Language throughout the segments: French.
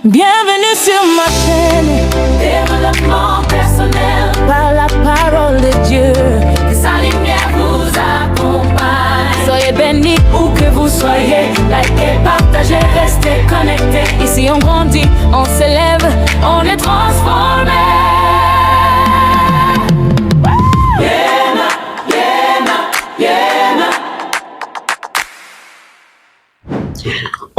Bienvenue sur ma chaîne. Développement personnel par la parole de Dieu. Que sa lumière vous accompagne. Soyez bénis où que vous soyez. Likez, partagez, restez connectés. Ici on grandit, on s'élève, on est transformé.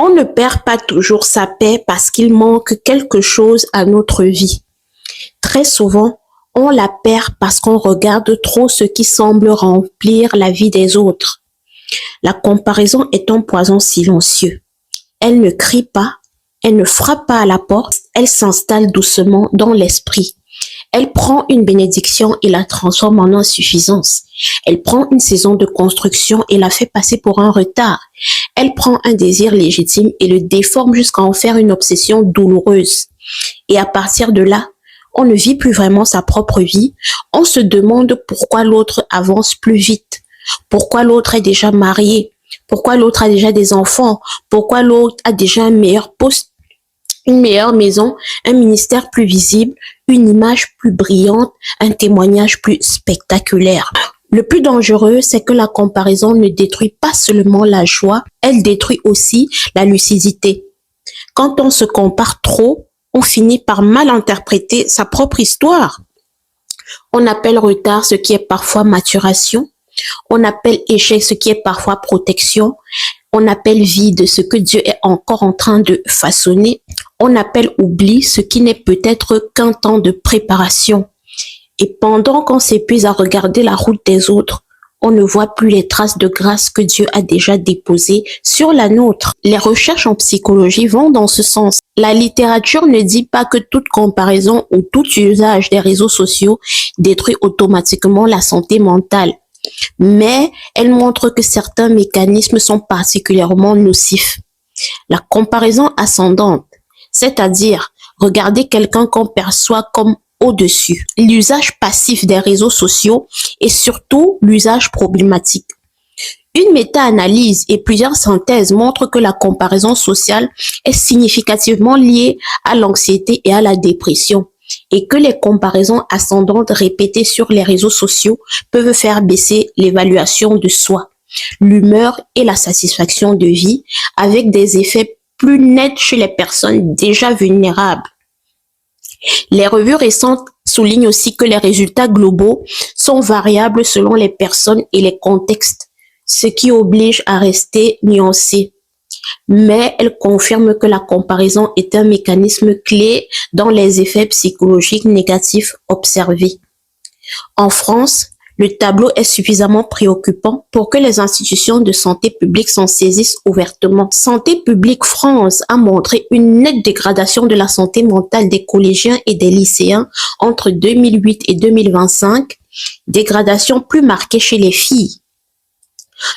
On ne perd pas toujours sa paix parce qu'il manque quelque chose à notre vie. Très souvent, on la perd parce qu'on regarde trop ce qui semble remplir la vie des autres. La comparaison est un poison silencieux. Elle ne crie pas, elle ne frappe pas à la porte, elle s'installe doucement dans l'esprit. Elle prend une bénédiction et la transforme en insuffisance. Elle prend une saison de construction et la fait passer pour un retard. Elle prend un désir légitime et le déforme jusqu'à en faire une obsession douloureuse. Et à partir de là, on ne vit plus vraiment sa propre vie. On se demande pourquoi l'autre avance plus vite. Pourquoi l'autre est déjà marié. Pourquoi l'autre a déjà des enfants. Pourquoi l'autre a déjà un meilleur poste, une meilleure maison, un ministère plus visible, une image plus brillante, un témoignage plus spectaculaire. Le plus dangereux, c'est que la comparaison ne détruit pas seulement la joie, elle détruit aussi la lucidité. Quand on se compare trop, on finit par mal interpréter sa propre histoire. On appelle retard ce qui est parfois maturation. On appelle échec ce qui est parfois protection. On appelle vide ce que Dieu est encore en train de façonner. On appelle oubli ce qui n'est peut-être qu'un temps de préparation. Et pendant qu'on s'épuise à regarder la route des autres, on ne voit plus les traces de grâce que Dieu a déjà déposées sur la nôtre. Les recherches en psychologie vont dans ce sens. La littérature ne dit pas que toute comparaison ou tout usage des réseaux sociaux détruit automatiquement la santé mentale. Mais elle montre que certains mécanismes sont particulièrement nocifs. La comparaison ascendante, c'est-à-dire regarder quelqu'un qu'on perçoit comme au-dessus, l'usage passif des réseaux sociaux et surtout l'usage problématique. Une méta-analyse et plusieurs synthèses montrent que la comparaison sociale est significativement liée à l'anxiété et à la dépression et que les comparaisons ascendantes répétées sur les réseaux sociaux peuvent faire baisser l'évaluation de soi, l'humeur et la satisfaction de vie avec des effets plus nets chez les personnes déjà vulnérables. Les revues récentes soulignent aussi que les résultats globaux sont variables selon les personnes et les contextes, ce qui oblige à rester nuancé. Mais elles confirment que la comparaison est un mécanisme clé dans les effets psychologiques négatifs observés. En France, le tableau est suffisamment préoccupant pour que les institutions de santé publique s'en saisissent ouvertement. Santé publique France a montré une nette dégradation de la santé mentale des collégiens et des lycéens entre 2008 et 2025, dégradation plus marquée chez les filles.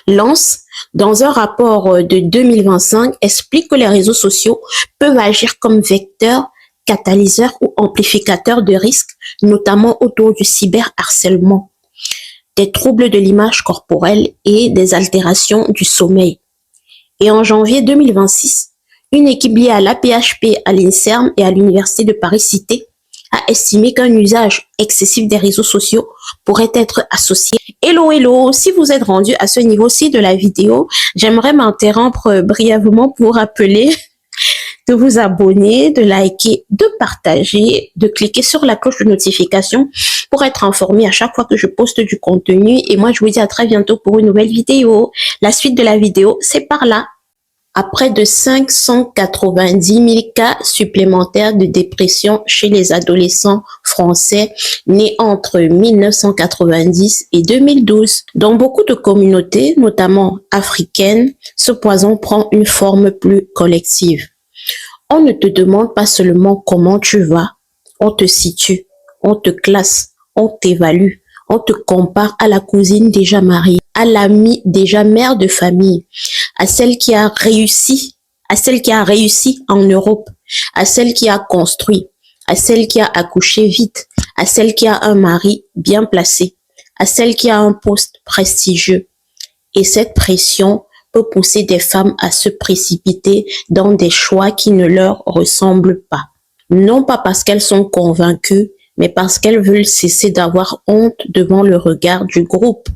L'ANS, dans un rapport de 2025, explique que les réseaux sociaux peuvent agir comme vecteurs, catalyseurs ou amplificateurs de risques, notamment autour du cyberharcèlement, des troubles de l'image corporelle et des altérations du sommeil. Et en janvier 2026, une équipe liée à l'AP-HP, à l'INSERM et à l'Université de Paris-Cité a estimé qu'un usage excessif des réseaux sociaux pourrait être associé. Hello, si vous êtes rendu à ce niveau-ci de la vidéo, j'aimerais m'interrompre brièvement pour rappeler de vous abonner, de liker, de partager, de cliquer sur la cloche de notification pour être informé à chaque fois que je poste du contenu. Et moi, je vous dis à très bientôt pour une nouvelle vidéo. La suite de la vidéo, c'est par là. À près de 590 000 cas supplémentaires de dépression chez les adolescents français nés entre 1990 et 2012. Dans beaucoup de communautés, notamment africaines, ce poison prend une forme plus collective. On ne te demande pas seulement comment tu vas, on te situe, on te classe, on t'évalue, on te compare à la cousine déjà mariée, à l'amie déjà mère de famille, à celle qui a réussi, en Europe, à celle qui a construit, à celle qui a accouché vite, à celle qui a un mari bien placé, à celle qui a un poste prestigieux. Et cette pression peut pousser des femmes à se précipiter dans des choix qui ne leur ressemblent pas. Non pas parce qu'elles sont convaincues, mais parce qu'elles veulent cesser d'avoir honte devant le regard du groupe.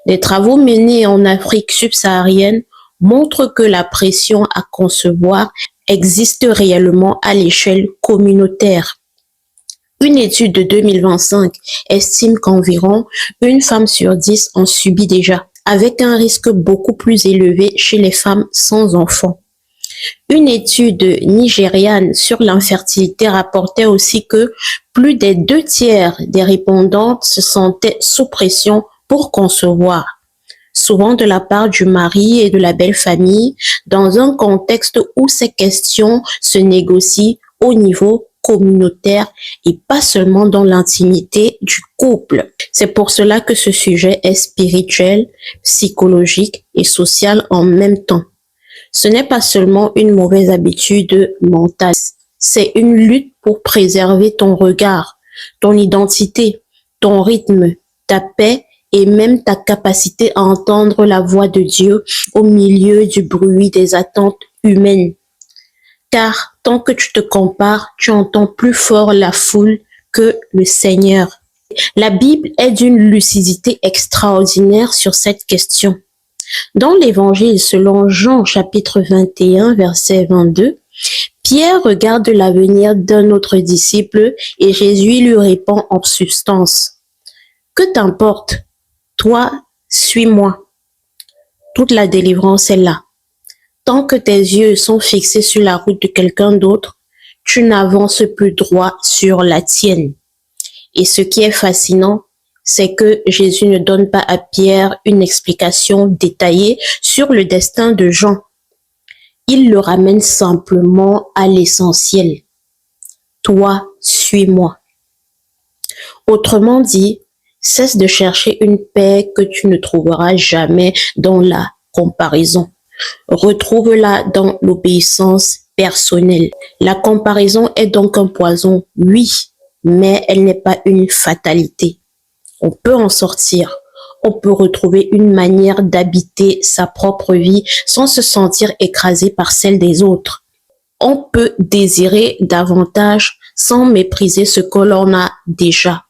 Des travaux menés en Afrique subsaharienne montrent que la pression à concevoir existe réellement à l'échelle communautaire. Une étude de 2025 estime qu'environ une femme sur 10 en subit déjà, avec un risque beaucoup plus élevé chez les femmes sans enfants. Une étude nigériane sur l'infertilité rapportait aussi que plus des 2/3 des répondantes se sentaient sous pression pour concevoir, souvent de la part du mari et de la belle famille, dans un contexte où ces questions se négocient au niveau communautaire et pas seulement dans l'intimité du couple. C'est pour cela que ce sujet est spirituel, psychologique et social en même temps. Ce n'est pas seulement une mauvaise habitude mentale, c'est une lutte pour préserver ton regard, ton identité, ton rythme, ta paix et même ta capacité à entendre la voix de Dieu au milieu du bruit des attentes humaines. Car tant que tu te compares, tu entends plus fort la foule que le Seigneur. La Bible est d'une lucidité extraordinaire sur cette question. Dans l'Évangile selon Jean chapitre 21 verset 22, Pierre regarde l'avenir d'un autre disciple et Jésus lui répond en substance: « Que t'importe, toi, suis-moi. » Toute la délivrance est là. Tant que tes yeux sont fixés sur la route de quelqu'un d'autre, tu n'avances plus droit sur la tienne. Et ce qui est fascinant, c'est que Jésus ne donne pas à Pierre une explication détaillée sur le destin de Jean. Il le ramène simplement à l'essentiel. Toi, suis-moi. Autrement dit, cesse de chercher une paix que tu ne trouveras jamais dans la comparaison. Retrouve-la dans l'obéissance personnelle. La comparaison est donc un poison, oui, mais elle n'est pas une fatalité. On peut en sortir. On peut retrouver une manière d'habiter sa propre vie sans se sentir écrasé par celle des autres. On peut désirer davantage sans mépriser ce que l'on a déjà.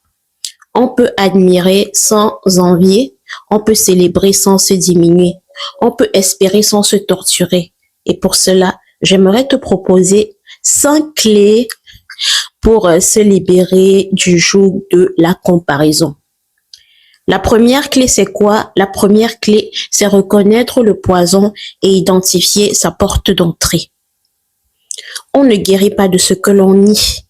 On peut admirer sans envier. On peut célébrer sans se diminuer. On peut espérer sans se torturer. Et pour cela, j'aimerais te proposer 5 clés pour se libérer du joug de la comparaison. La première clé, c'est quoi? La première clé, c'est reconnaître le poison et identifier sa porte d'entrée. On ne guérit pas de ce que l'on nie.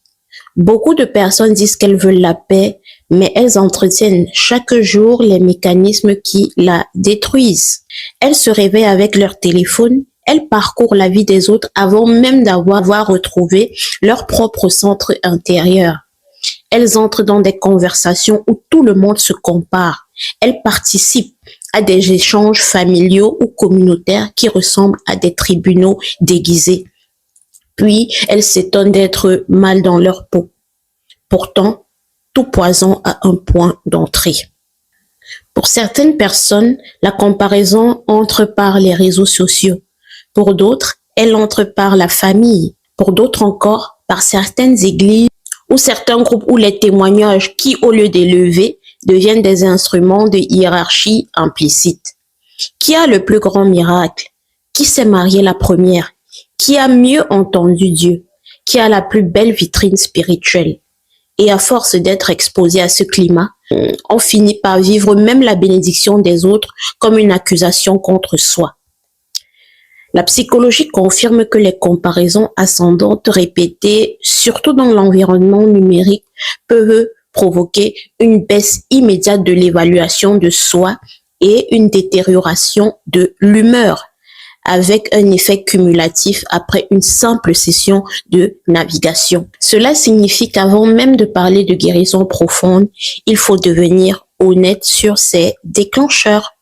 Beaucoup de personnes disent qu'elles veulent la paix, mais elles entretiennent chaque jour les mécanismes qui la détruisent. Elles se réveillent avec leur téléphone, elles parcourent la vie des autres avant même d'avoir retrouvé leur propre centre intérieur. Elles entrent dans des conversations où tout le monde se compare. Elles participent à des échanges familiaux ou communautaires qui ressemblent à des tribunaux déguisés. Puis, elles s'étonnent d'être mal dans leur peau. Pourtant, tout poison a un point d'entrée. Pour certaines personnes, la comparaison entre par les réseaux sociaux. Pour d'autres, elle entre par la famille. Pour d'autres encore, par certaines églises ou certains groupes où les témoignages qui, au lieu d'élever, deviennent des instruments de hiérarchie implicite. Qui a le plus grand miracle? Qui s'est marié la première? Qui a mieux entendu Dieu? Qui a la plus belle vitrine spirituelle? Et à force d'être exposé à ce climat, on finit par vivre même la bénédiction des autres comme une accusation contre soi. La psychologie confirme que les comparaisons ascendantes répétées, surtout dans l'environnement numérique, peuvent provoquer une baisse immédiate de l'évaluation de soi et une détérioration de l'humeur, avec un effet cumulatif après une simple session de navigation. Cela signifie qu'avant même de parler de guérison profonde, il faut devenir honnête sur ses déclencheurs.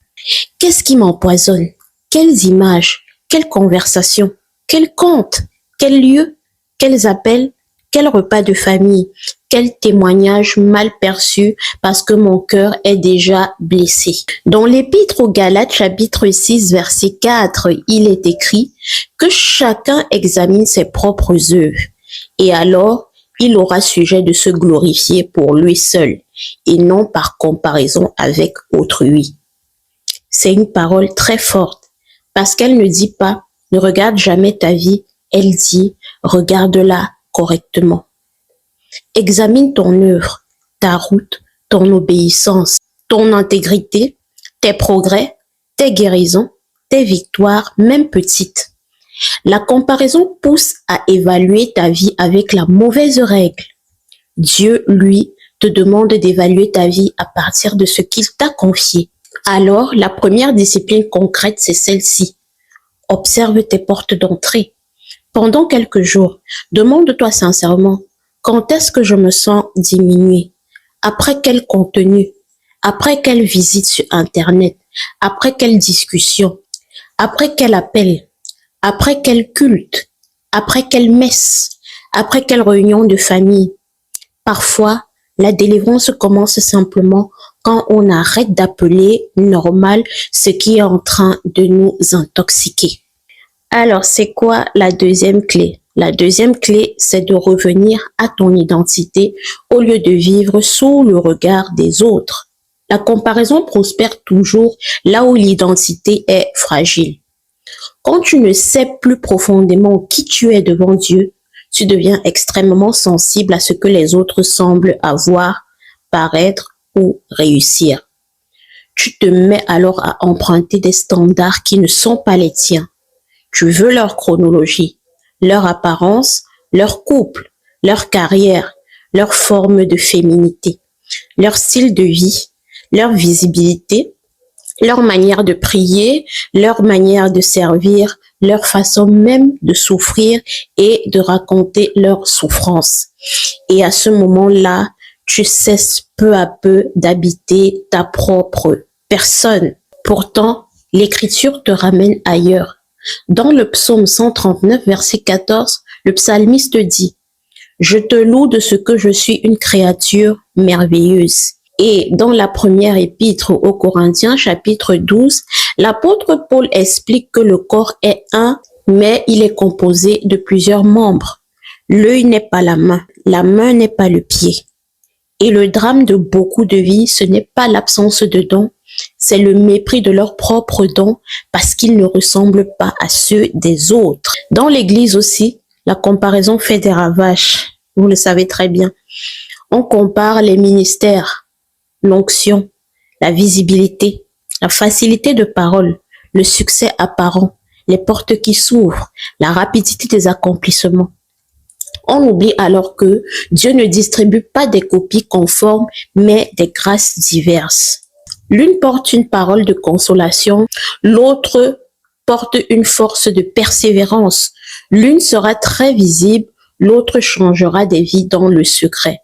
Qu'est-ce qui m'empoisonne? Quelles images? Quelles conversations? Quels comptes? Quels lieux? Quels appels? Quel repas de famille, quel témoignage mal perçu parce que mon cœur est déjà blessé. Dans l'Épître aux Galates, chapitre 6, verset 4, il est écrit que chacun examine ses propres œuvres et alors il aura sujet de se glorifier pour lui seul et non par comparaison avec autrui. C'est une parole très forte parce qu'elle ne dit pas ne regarde jamais ta vie, elle dit regarde-la correctement. Examine ton œuvre, ta route, ton obéissance, ton intégrité, tes progrès, tes guérisons, tes victoires, même petites. La comparaison pousse à évaluer ta vie avec la mauvaise règle. Dieu, lui, te demande d'évaluer ta vie à partir de ce qu'il t'a confié. Alors, la première discipline concrète, c'est celle-ci. Observe tes portes d'entrée. Pendant quelques jours, demande-toi sincèrement, quand est-ce que je me sens diminuée? Après quel contenu? Après quelle visite sur Internet? Après quelle discussion? Après quel appel? Après quel culte? Après quelle messe? Après quelle réunion de famille? Parfois, la délivrance commence simplement quand on arrête d'appeler normal ce qui est en train de nous intoxiquer. Alors, c'est quoi la deuxième clé? La deuxième clé, c'est de revenir à ton identité au lieu de vivre sous le regard des autres. La comparaison prospère toujours là où l'identité est fragile. Quand tu ne sais plus profondément qui tu es devant Dieu, tu deviens extrêmement sensible à ce que les autres semblent avoir, paraître ou réussir. Tu te mets alors à emprunter des standards qui ne sont pas les tiens. Tu veux leur chronologie, leur apparence, leur couple, leur carrière, leur forme de féminité, leur style de vie, leur visibilité, leur manière de prier, leur manière de servir, leur façon même de souffrir et de raconter leur souffrance. Et à ce moment-là, tu cesses peu à peu d'habiter ta propre personne. Pourtant, l'Écriture te ramène ailleurs. Dans le psaume 139, verset 14, le psalmiste dit « Je te loue de ce que je suis une créature merveilleuse ». Et dans la première épître aux Corinthiens, chapitre 12, l'apôtre Paul explique que le corps est un, mais il est composé de plusieurs membres. L'œil n'est pas la main n'est pas le pied. Et le drame de beaucoup de vies, ce n'est pas l'absence de dons, c'est le mépris de leurs propres dons parce qu'ils ne ressemblent pas à ceux des autres. Dans l'église aussi, la comparaison fait des ravages. Vous le savez très bien. On compare les ministères, l'onction, la visibilité, la facilité de parole, le succès apparent, les portes qui s'ouvrent, la rapidité des accomplissements. On oublie alors que Dieu ne distribue pas des copies conformes, mais des grâces diverses. L'une porte une parole de consolation, l'autre porte une force de persévérance. L'une sera très visible, l'autre changera des vies dans le secret.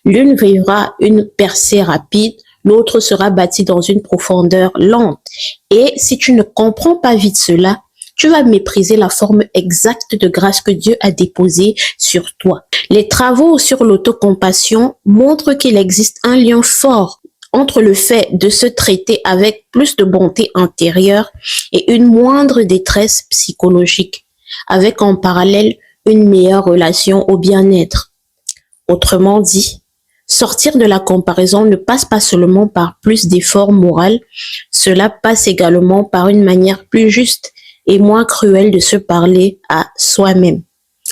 L'une vivra une percée rapide, l'autre sera bâtie dans une profondeur lente. Et si tu ne comprends pas vite cela, tu vas mépriser la forme exacte de grâce que Dieu a déposée sur toi. Les travaux sur l'autocompassion montrent qu'il existe un lien fort entre le fait de se traiter avec plus de bonté intérieure et une moindre détresse psychologique, avec en parallèle une meilleure relation au bien-être. Autrement dit, sortir de la comparaison ne passe pas seulement par plus d'efforts moraux, cela passe également par une manière plus juste et moins cruelle de se parler à soi-même.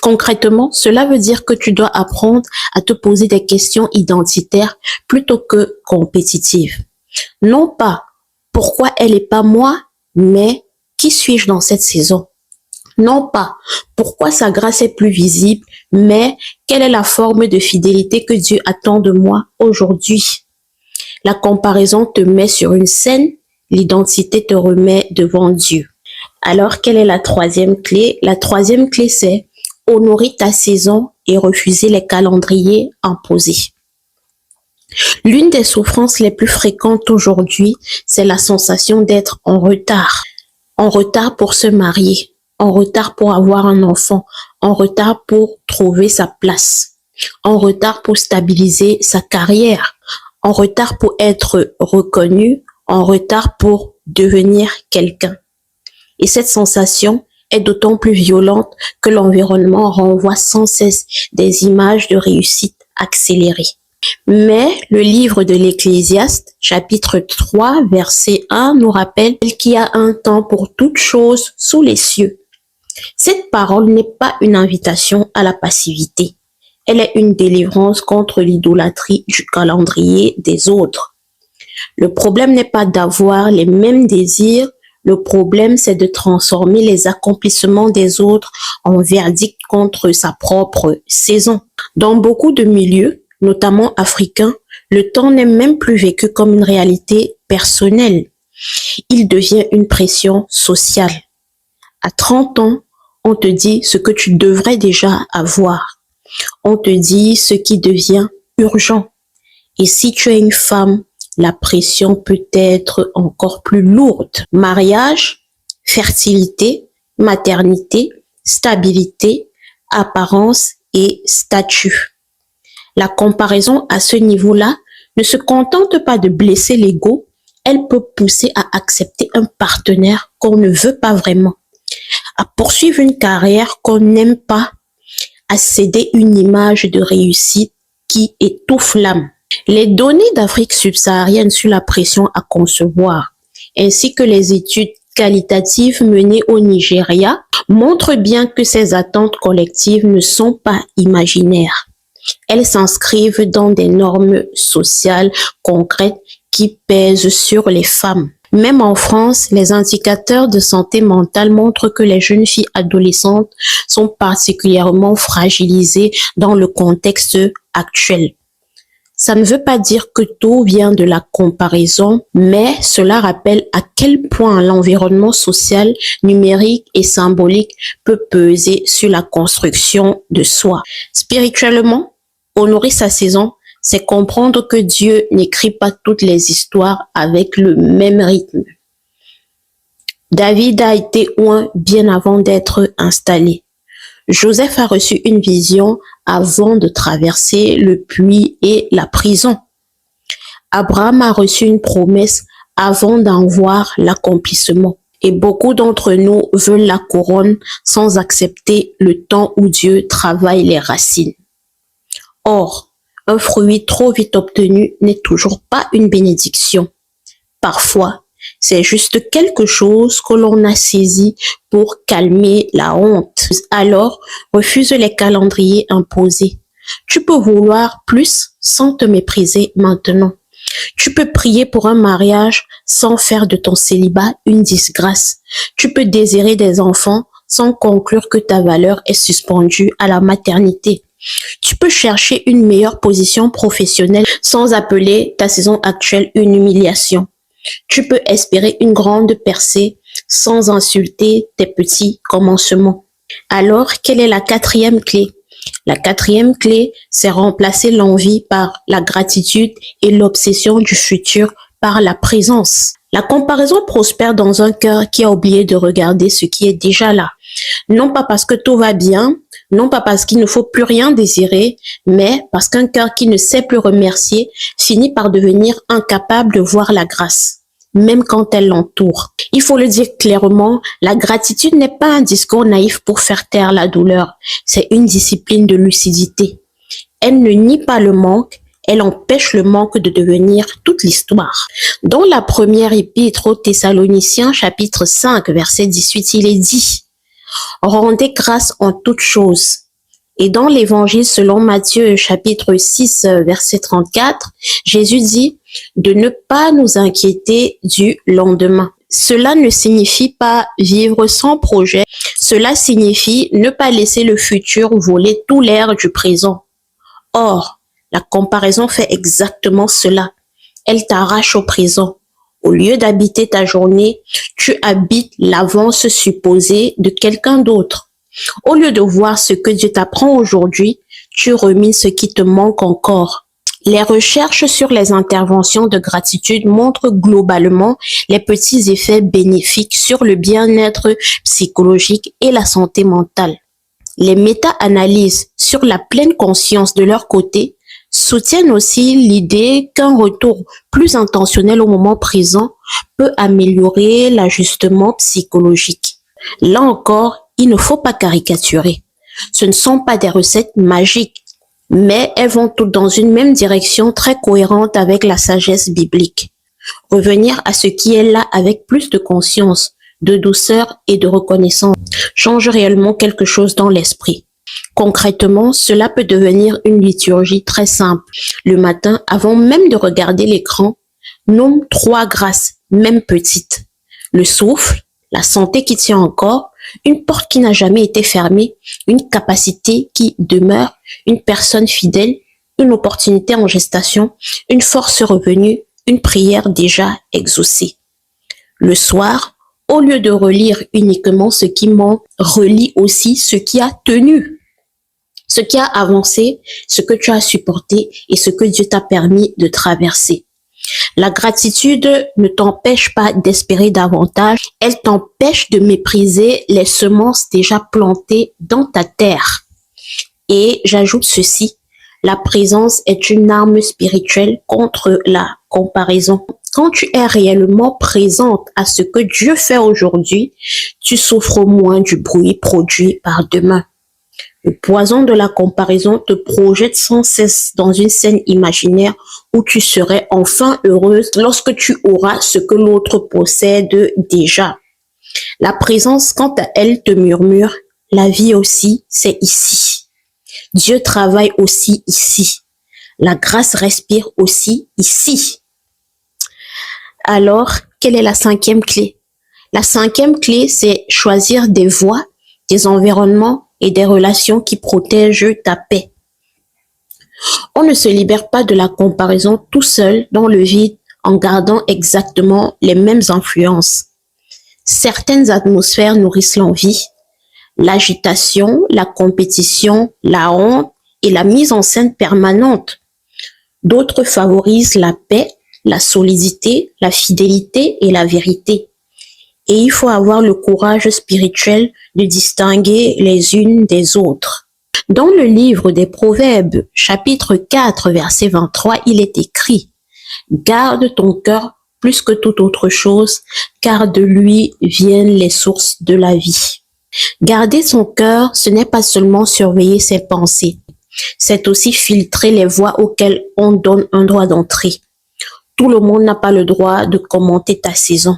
Concrètement, cela veut dire que tu dois apprendre à te poser des questions identitaires plutôt que compétitives. Non pas pourquoi elle n'est pas moi, mais qui suis-je dans cette saison? Non pas pourquoi sa grâce est plus visible, mais quelle est la forme de fidélité que Dieu attend de moi aujourd'hui? La comparaison te met sur une scène, l'identité te remet devant Dieu. Alors, quelle est la troisième clé? La troisième clé, c'est honorer ta saison et refuser les calendriers imposés. L'une des souffrances les plus fréquentes aujourd'hui, c'est la sensation d'être en retard. En retard pour se marier, en retard pour avoir un enfant, en retard pour trouver sa place. en retard pour stabiliser sa carrière, en retard pour être reconnu, en retard pour devenir quelqu'un. Et cette sensation est d'autant plus violente que l'environnement renvoie sans cesse des images de réussite accélérée. Mais le livre de l'Ecclésiaste, chapitre 3, verset 1, nous rappelle qu'il y a un temps pour toute chose sous les cieux. Cette parole n'est pas une invitation à la passivité. Elle est une délivrance contre l'idolâtrie du calendrier des autres. Le problème n'est pas d'avoir les mêmes désirs, le problème c'est de transformer les accomplissements des autres en verdict contre sa propre saison. Dans beaucoup de milieux, notamment africains, le temps n'est même plus vécu comme une réalité personnelle. Il devient une pression sociale. À 30 ans, on te dit ce que tu devrais déjà avoir. On te dit ce qui devient urgent. Et si tu es une femme, la pression peut être encore plus lourde. Mariage, fertilité, maternité, stabilité, apparence et statut. La comparaison à ce niveau-là ne se contente pas de blesser l'ego, elle peut pousser à accepter un partenaire qu'on ne veut pas vraiment, à poursuivre une carrière qu'on n'aime pas, à céder une image de réussite qui étouffe l'âme. Les données d'Afrique subsaharienne sur la pression à concevoir, ainsi que les études qualitatives menées au Nigeria, montrent bien que ces attentes collectives ne sont pas imaginaires. Elles s'inscrivent dans des normes sociales concrètes qui pèsent sur les femmes. Même en France, les indicateurs de santé mentale montrent que les jeunes filles adolescentes sont particulièrement fragilisées dans le contexte actuel. Ça ne veut pas dire que tout vient de la comparaison, mais cela rappelle à quel point l'environnement social, numérique et symbolique peut peser sur la construction de soi. Spirituellement, honorer sa saison, c'est comprendre que Dieu n'écrit pas toutes les histoires avec le même rythme. David a été oint bien avant d'être installé. Joseph a reçu une vision avant de traverser le puits et la prison. Abraham a reçu une promesse avant d'en voir l'accomplissement. Et beaucoup d'entre nous veulent la couronne sans accepter le temps où Dieu travaille les racines. Or, un fruit trop vite obtenu n'est toujours pas une bénédiction. Parfois, c'est juste quelque chose que l'on a saisi pour calmer la honte. Alors, refuse les calendriers imposés. Tu peux vouloir plus sans te mépriser maintenant. Tu peux prier pour un mariage sans faire de ton célibat une disgrâce. Tu peux désirer des enfants sans conclure que ta valeur est suspendue à la maternité. Tu peux chercher une meilleure position professionnelle sans appeler ta saison actuelle une humiliation. Tu peux espérer une grande percée sans insulter tes petits commencements. Alors, quelle est la quatrième clé? La quatrième clé, c'est remplacer l'envie par la gratitude et l'obsession du futur par la présence. La comparaison prospère dans un cœur qui a oublié de regarder ce qui est déjà là. Non pas parce que tout va bien, non pas parce qu'il ne faut plus rien désirer, mais parce qu'un cœur qui ne sait plus remercier finit par devenir incapable de voir la grâce, même quand elle l'entoure. Il faut le dire clairement, la gratitude n'est pas un discours naïf pour faire taire la douleur, c'est une discipline de lucidité. Elle ne nie pas le manque, elle empêche le manque de devenir toute l'histoire. Dans la première épître aux Thessaloniciens, chapitre 5, verset 18, il est dit « Rendez grâce en toutes choses ». Et dans l'évangile selon Matthieu, chapitre 6, verset 34, Jésus dit de ne pas nous inquiéter du lendemain. Cela ne signifie pas vivre sans projet, cela signifie ne pas laisser le futur voler tout l'air du présent. Or, la comparaison fait exactement cela. Elle t'arrache au présent. Au lieu d'habiter ta journée, tu habites l'avance supposée de quelqu'un d'autre. Au lieu de voir ce que Dieu t'apprend aujourd'hui, tu rumines ce qui te manque encore. Les recherches sur les interventions de gratitude montrent globalement les petits effets bénéfiques sur le bien-être psychologique et la santé mentale. Les méta-analyses sur la pleine conscience de leur côté soutiennent aussi l'idée qu'un retour plus intentionnel au moment présent peut améliorer l'ajustement psychologique. Là encore, il ne faut pas caricaturer. Ce ne sont pas des recettes magiques, mais elles vont toutes dans une même direction très cohérente avec la sagesse biblique. Revenir à ce qui est là avec plus de conscience, de douceur et de reconnaissance change réellement quelque chose dans l'esprit. Concrètement, cela peut devenir une liturgie très simple. Le matin, avant même de regarder l'écran, nomme 3 grâces, même petites. Le souffle, la santé qui tient encore, une porte qui n'a jamais été fermée, une capacité qui demeure, une personne fidèle, une opportunité en gestation, une force revenue, une prière déjà exaucée. Le soir, au lieu de relire uniquement ce qui manque, relis aussi ce qui a tenu, ce qui a avancé, ce que tu as supporté et ce que Dieu t'a permis de traverser. La gratitude ne t'empêche pas d'espérer davantage, elle t'empêche de mépriser les semences déjà plantées dans ta terre. Et j'ajoute ceci, la présence est une arme spirituelle contre la comparaison. Quand tu es réellement présente à ce que Dieu fait aujourd'hui, tu souffres moins du bruit produit par demain. Le poison de la comparaison te projette sans cesse dans une scène imaginaire où tu serais enfin heureuse lorsque tu auras ce que l'autre possède déjà. La présence, quant à elle, te murmure, la vie aussi, c'est ici. Dieu travaille aussi ici. La grâce respire aussi ici. Alors, quelle est la 5e clé? La 5e clé, c'est choisir des voies, des environnements et des relations qui protègent ta paix. On ne se libère pas de la comparaison tout seul dans le vide en gardant exactement les mêmes influences. Certaines atmosphères nourrissent l'envie, l'agitation, la compétition, la honte et la mise en scène permanente. D'autres favorisent la paix, la solidité, la fidélité et la vérité. Et il faut avoir le courage spirituel de distinguer les unes des autres. Dans le livre des Proverbes, chapitre 4, verset 23, il est écrit « Garde ton cœur plus que toute autre chose, car de lui viennent les sources de la vie. » Garder son cœur, ce n'est pas seulement surveiller ses pensées, c'est aussi filtrer les voies auxquelles on donne un droit d'entrée. Tout le monde n'a pas le droit de commenter ta saison.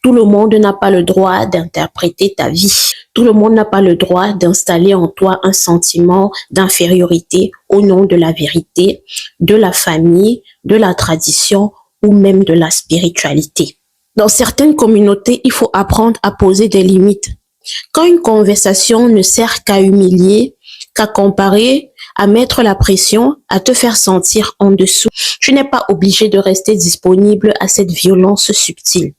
Tout le monde n'a pas le droit d'interpréter ta vie. Tout le monde n'a pas le droit d'installer en toi un sentiment d'infériorité au nom de la vérité, de la famille, de la tradition ou même de la spiritualité. Dans certaines communautés, il faut apprendre à poser des limites. Quand une conversation ne sert qu'à humilier, qu'à comparer, à mettre la pression, à te faire sentir en dessous, tu n'es pas obligé de rester disponible à cette violence subtile.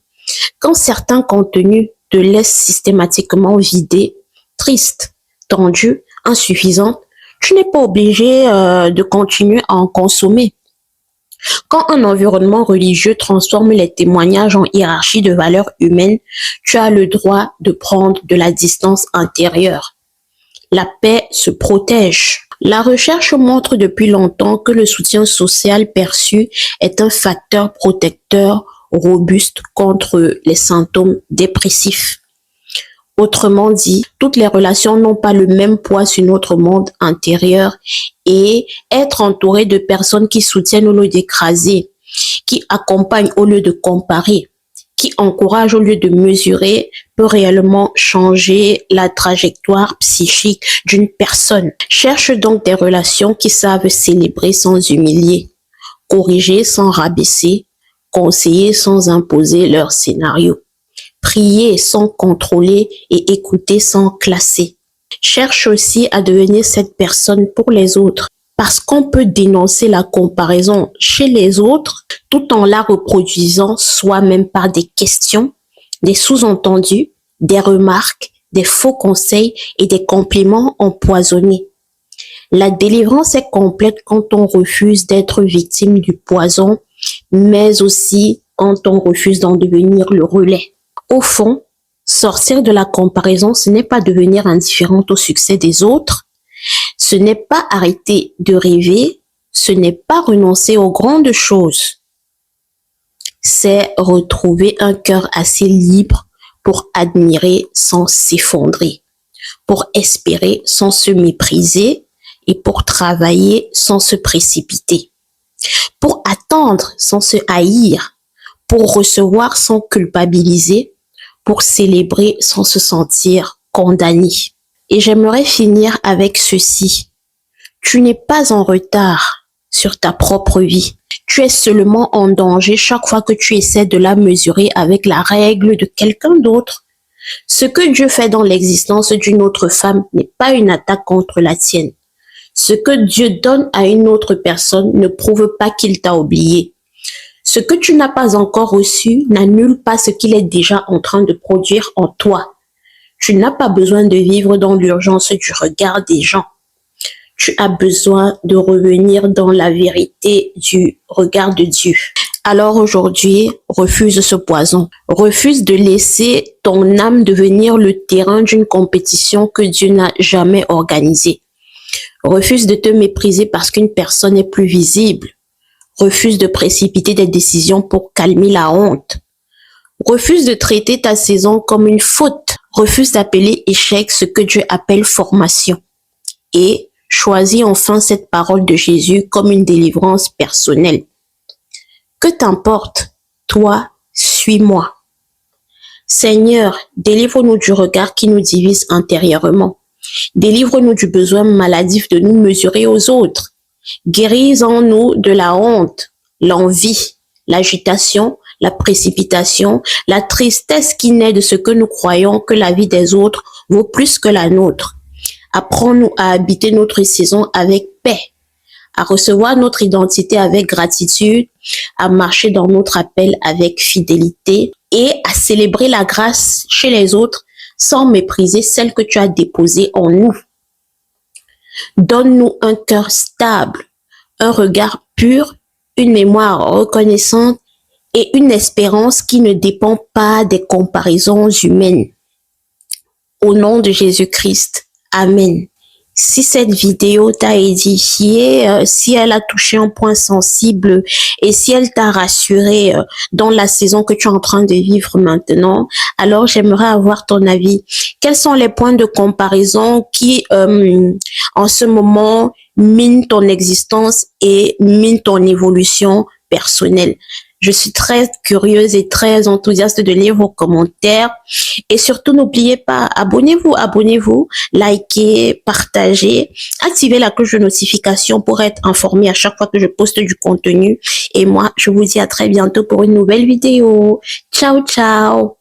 Quand certains contenus te laissent systématiquement vidé, triste, tendu, insuffisant, tu n'es pas obligé de continuer à en consommer. Quand un environnement religieux transforme les témoignages en hiérarchie de valeurs humaines, tu as le droit de prendre de la distance intérieure. La paix se protège. La recherche montre depuis longtemps que le soutien social perçu est un facteur protecteur robuste contre les symptômes dépressifs. Autrement dit, toutes les relations n'ont pas le même poids sur notre monde intérieur et être entouré de personnes qui soutiennent au lieu d'écraser, qui accompagnent au lieu de comparer, qui encouragent au lieu de mesurer peut réellement changer la trajectoire psychique d'une personne. Cherche donc des relations qui savent célébrer sans humilier, corriger sans rabaisser, conseiller sans imposer leur scénario, prier sans contrôler et écouter sans classer. Cherche aussi à devenir cette personne pour les autres, parce qu'on peut dénoncer la comparaison chez les autres tout en la reproduisant soi-même par des questions, des sous-entendus, des remarques, des faux conseils et des compliments empoisonnés. La délivrance est complète quand on refuse d'être victime du poison, mais aussi quand on refuse d'en devenir le relais. Au fond, Sortir de la comparaison, ce n'est pas devenir indifférente au succès des autres, ce n'est pas arrêter de rêver, ce n'est pas renoncer aux grandes choses. C'est retrouver un cœur assez libre pour admirer sans s'effondrer, pour espérer sans se mépriser et pour travailler sans se précipiter, pour attendre sans se haïr, pour recevoir sans culpabiliser, pour célébrer sans se sentir condamné. Et j'aimerais finir avec ceci. Tu n'es pas en retard sur ta propre vie. Tu es seulement en danger chaque fois que tu essaies de la mesurer avec la règle de quelqu'un d'autre. Ce que Dieu fait dans l'existence d'une autre femme n'est pas une attaque contre la tienne. Ce que Dieu donne à une autre personne ne prouve pas qu'il t'a oublié. Ce que tu n'as pas encore reçu n'annule pas ce qu'il est déjà en train de produire en toi. Tu n'as pas besoin de vivre dans l'urgence du regard des gens. Tu as besoin de revenir dans la vérité du regard de Dieu. Alors aujourd'hui, refuse ce poison. Refuse de laisser ton âme devenir le terrain d'une compétition que Dieu n'a jamais organisée. Refuse de te mépriser parce qu'une personne est plus visible. Refuse de précipiter des décisions pour calmer la honte. Refuse de traiter ta saison comme une faute. Refuse d'appeler échec ce que Dieu appelle formation. Et choisis enfin cette parole de Jésus comme une délivrance personnelle. Que t'importe, toi, suis-moi. Seigneur, délivre-nous du regard qui nous divise intérieurement. Délivre-nous du besoin maladif de nous mesurer aux autres. Guéris-en-nous de la honte, l'envie, l'agitation, la précipitation, la tristesse qui naît de ce que nous croyons que la vie des autres vaut plus que la nôtre. Apprends-nous à habiter notre saison avec paix, à recevoir notre identité avec gratitude, à marcher dans notre appel avec fidélité et à célébrer la grâce chez les autres sans mépriser celle que tu as déposée en nous. Donne-nous un cœur stable, un regard pur, une mémoire reconnaissante et une espérance qui ne dépend pas des comparaisons humaines. Au nom de Jésus-Christ, Amen. Si cette vidéo t'a édifié, si elle a touché un point sensible et si elle t'a rassuré dans la saison que tu es en train de vivre maintenant, alors j'aimerais avoir ton avis. Quels sont les points de comparaison qui, en ce moment, minent ton existence et minent ton évolution personnelle? Je suis très curieuse et très enthousiaste de lire vos commentaires. Et surtout, n'oubliez pas, abonnez-vous, likez, partagez, activez la cloche de notification pour être informé à chaque fois que je poste du contenu. Et moi, je vous dis à très bientôt pour une nouvelle vidéo. Ciao, ciao!